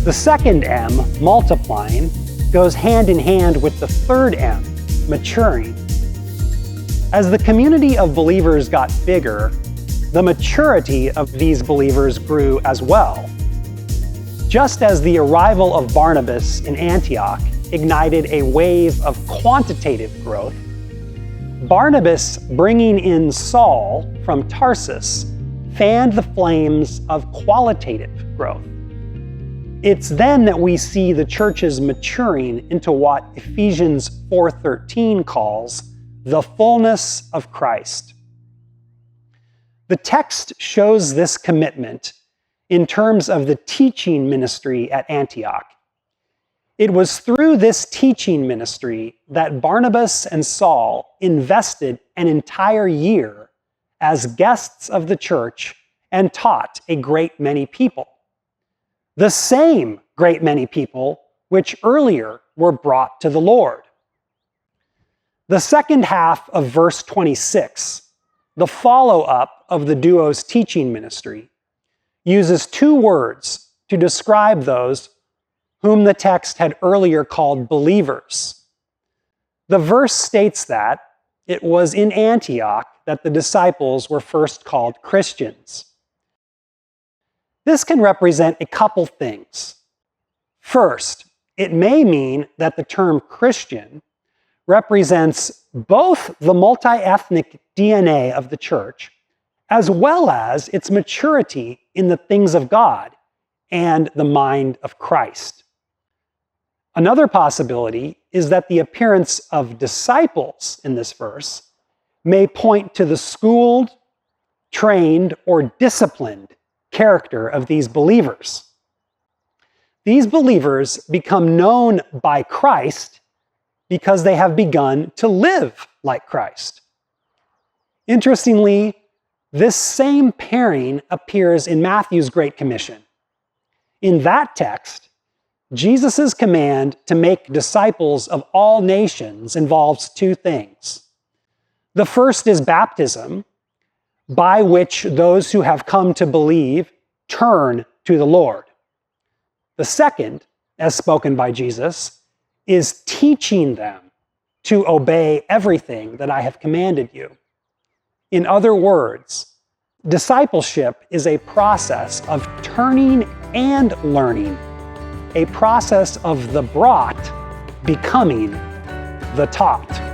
The second M, multiplying, goes hand in hand with the third M, maturing. As the community of believers got bigger, the maturity of these believers grew as well. Just as the arrival of Barnabas in Antioch ignited a wave of quantitative growth, Barnabas bringing in Saul from Tarsus fanned the flames of qualitative growth. It's then that we see the churches maturing into what Ephesians 4:13 calls the fullness of Christ. The text shows this commitment in terms of the teaching ministry at Antioch. It was through this teaching ministry that Barnabas and Saul invested an entire year as guests of the church and taught a great many people. The same great many people which earlier were brought to the Lord. The second half of verse 26, the follow-up of the duo's teaching ministry, uses two words to describe those whom the text had earlier called believers. The verse states that it was in Antioch that the disciples were first called Christians. This can represent a couple things. First, it may mean that the term Christian represents both the multi-ethnic DNA of the church as well as its maturity in the things of God and the mind of Christ. Another possibility is that the appearance of disciples in this verse may point to the schooled, trained, or disciplined character of these believers. These believers become known by Christ because they have begun to live like Christ. Interestingly, this same pairing appears in Matthew's Great Commission. In that text, Jesus' command to make disciples of all nations involves two things. The first is baptism, by which those who have come to believe turn to the Lord. The second, as spoken by Jesus, is teaching them to obey everything that I have commanded you. In other words, discipleship is a process of turning and learning, a process of the brought becoming the taught.